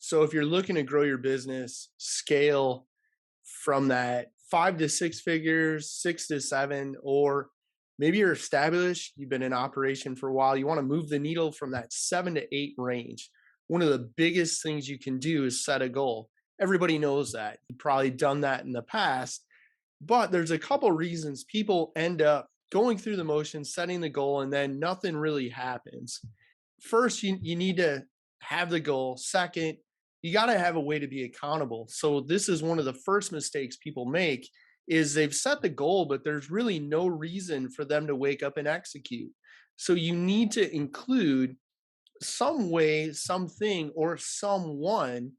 So if you're looking to grow your business, scale from that 5 to 6 figures, 6 to 7, or maybe you're established, you've been in operation for a while, you want to move the needle from that 7 to 8 range. One of the biggest things you can do is set a goal. Everybody knows that. You've probably done that in the past, but there's a couple reasons people end up going through the motions, setting the goal, and then nothing really happens. First, you need to have the goal. Second, you got to have a way to be accountable. So this is one of the first mistakes people make is they've set the goal, but there's really no reason for them to wake up and execute. So you need to include some way, something, or someone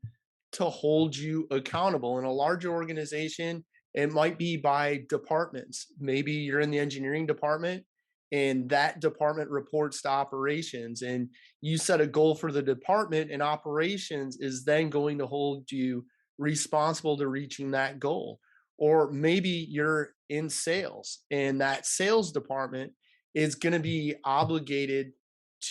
to hold you accountable. In a larger organization, it might be by departments. Maybe you're in the engineering department and that department reports to operations, and you set a goal for the department, and operations is then going to hold you responsible to reaching that goal. Or maybe you're in sales and that sales department is going to be obligated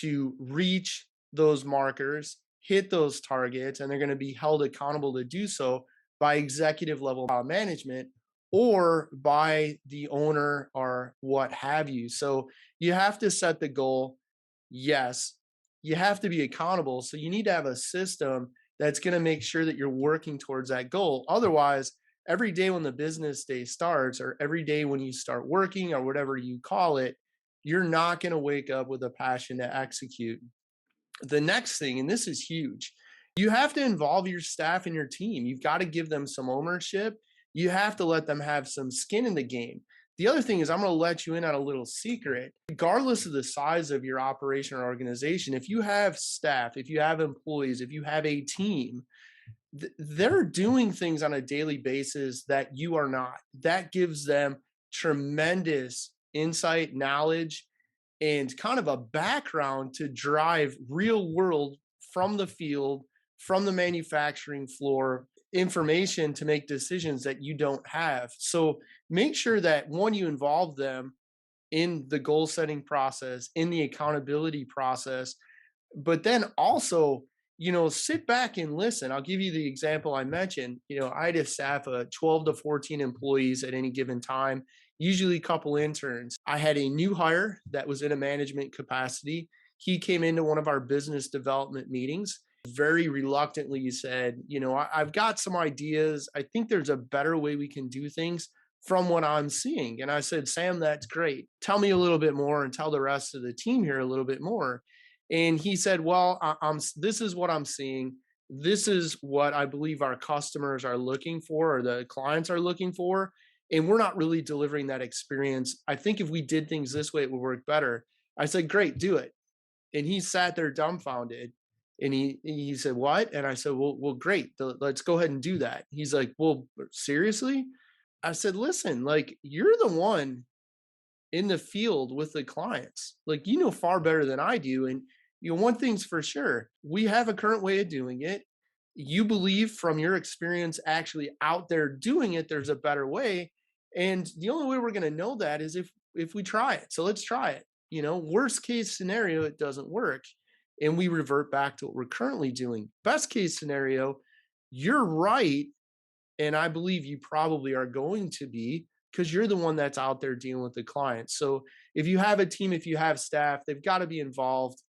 to reach those markers, hit those targets, and they're going to be held accountable to do so by executive level management or by the owner or what have you. So you have to set the goal. Yes, you have to be accountable. So you need to have a system that's going to make sure that you're working towards that goal. Otherwise, every day when the business day starts, or every day when you start working, or whatever you call it, you're not going to wake up with a passion to execute. The next thing, and this is huge, you have to involve your staff and your team. You've got to give them some ownership. You have to let them have some skin in the game. The other thing is, I'm going to let you in on a little secret. Regardless of the size of your operation or organization, if you have staff, if you have employees, if you have a team, they're doing things on a daily basis that you are not. That gives them tremendous insight, knowledge, and kind of a background to drive real world from the field, from the manufacturing floor, information to make decisions that you don't have. So make sure that one, you involve them in the goal setting process, in the accountability process, but then also, sit back and listen. I'll give you the example I mentioned. I had a staff of 12 to 14 employees at any given time, usually a couple interns. I had a new hire that was in a management capacity. He came into one of our business development meetings. Very reluctantly, he said, I've got some ideas. I think there's a better way we can do things from what I'm seeing. And I said, Sam, that's great. Tell me a little bit more and tell the rest of the team here a little bit more. And he said, well, this is what I'm seeing. This is what I believe our customers are looking for, or the clients are looking for. And we're not really delivering that experience. I think if we did things this way, it would work better. I said, great, do it. And he sat there dumbfounded. And he said, what? And I said, well, great. Let's go ahead and do that. He's like, well, seriously? I said, listen, like, you're the one in the field with the clients. Like, you know far better than I do. And one thing's for sure, we have a current way of doing it. You believe from your experience actually out there doing it, there's a better way. And the only way we're going to know that is if we try it. So let's try it. Worst case scenario, it doesn't work. And we revert back to what we're currently doing. Best case scenario, you're right. And I believe you probably are going to be, because you're the one that's out there dealing with the clients. So if you have a team, if you have staff, they've got to be involved.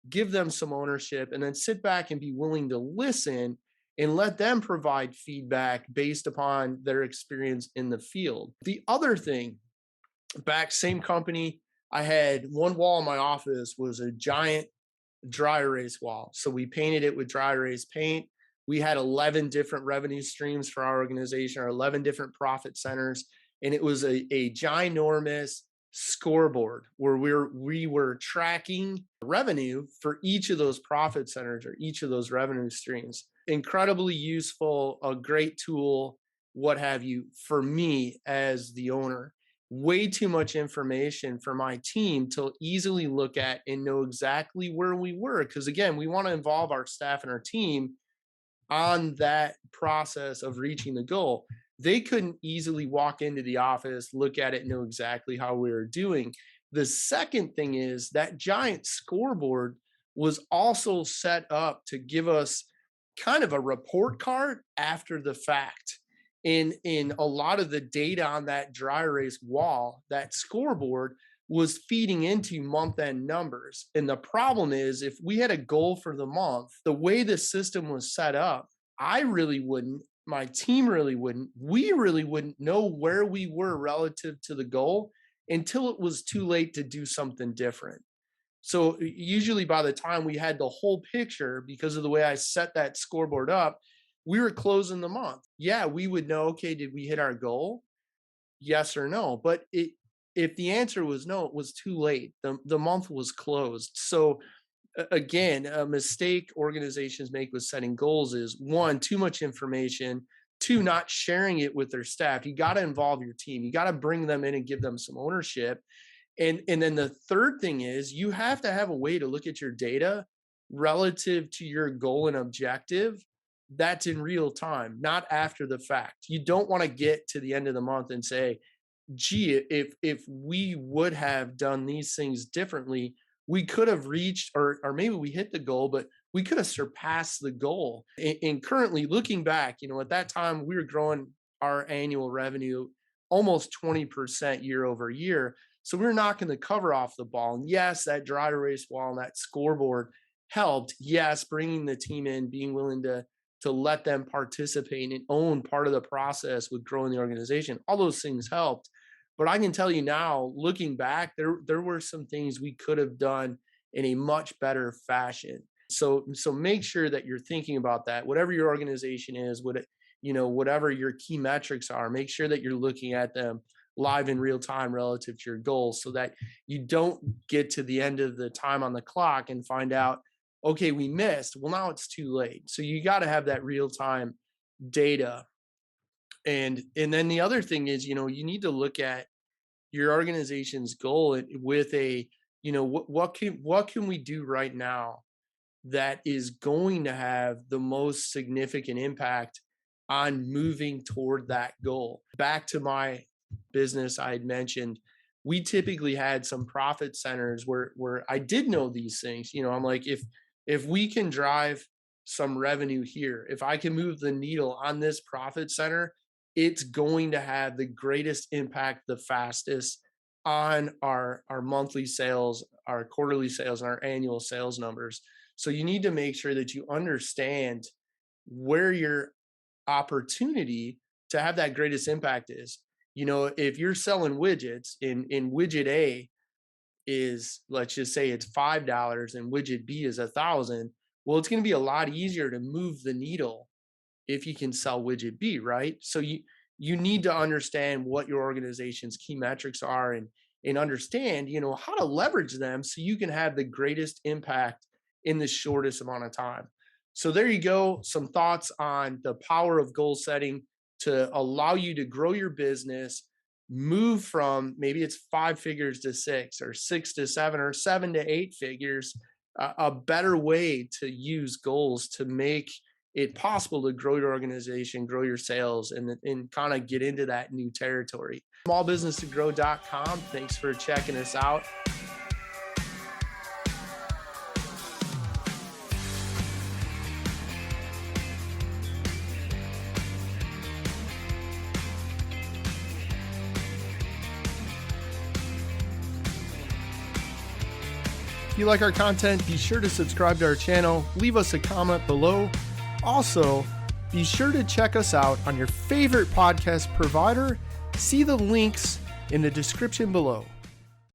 Give them some ownership, and then sit back and be willing to listen and let them provide feedback based upon their experience in the field. The other thing, same company, I had one wall in my office was a giant dry erase wall. So we painted it with dry erase paint. We had 11 different revenue streams for our organization, or 11 different profit centers. And it was a ginormous scoreboard where we were tracking revenue for each of those profit centers, or each of those revenue streams. Incredibly useful, a great tool, what have you, for me as the owner. Way too much information for my team to easily look at and know exactly where we were. Because again, we want to involve our staff and our team on that process of reaching the goal. They couldn't easily walk into the office, look at it, know exactly how we were doing. The second thing is that giant scoreboard was also set up to give us kind of a report card after the fact. In a lot of the data on that dry erase wall, that scoreboard was feeding into month end numbers. And the problem is, if we had a goal for the month, the way the system was set up, I really wouldn't, my team really wouldn't, we really wouldn't know where we were relative to the goal until it was too late to do something different. So usually by the time we had the whole picture, because of the way I set that scoreboard up, we were closing the month. Yeah, we would know, okay, did we hit our goal? Yes or no. But if the answer was no, it was too late. The month was closed. So again, a mistake organizations make with setting goals is, one, too much information, two, not sharing it with their staff. You got to involve your team. You got to bring them in and give them some ownership. And then the third thing is, you have to have a way to look at your data relative to your goal and objective that's in real time, not after the fact. You don't want to get to the end of the month and say, gee, if we would have done these things differently, we could have reached, or maybe we hit the goal, but we could have surpassed the goal. And currently looking back, at that time we were growing our annual revenue almost 20% year over year. So we were knocking the cover off the ball. And yes, that dry erase wall and that scoreboard helped. Yes, bringing the team in, being willing to let them participate and own part of the process with growing the organization, all those things helped. But I can tell you now, looking back, there were some things we could have done in a much better fashion. So make sure that you're thinking about that. Whatever your organization is, whatever your key metrics are, make sure that you're looking at them live in real time relative to your goals, so that you don't get to the end of the time on the clock and find out, okay, we missed. Well, now it's too late. So you got to have that real time data. And then the other thing is, you need to look at your organization's goal with a, what can we do right now that is going to have the most significant impact on moving toward that goal. Back to my business I had mentioned, we typically had some profit centers where I did know these things. I'm like, if we can drive some revenue here, if I can move the needle on this profit center, it's going to have the greatest impact the fastest on our monthly sales, our quarterly sales, and our annual sales numbers. So you need to make sure that you understand where your opportunity to have that greatest impact is. If you're selling widgets in widget A is, let's just say it's $5 and widget B is $1,000. Well, it's going to be a lot easier to move the needle if you can sell widget B, right? So you need to understand what your organization's key metrics are and understand, how to leverage them so you can have the greatest impact in the shortest amount of time. So there you go. Some thoughts on the power of goal setting to allow you to grow your business, move from maybe it's 5 figures to 6 or 6 to 7 or 7 to 8 figures, a better way to use goals to make it possible to grow your organization, grow your sales, and kind of get into that new territory. Smallbusinesstogrow.com. Thanks for checking us out. If you like our content, be sure to subscribe to our channel, leave us a comment below. Also, be sure to check us out on your favorite podcast provider. See the links in the description below.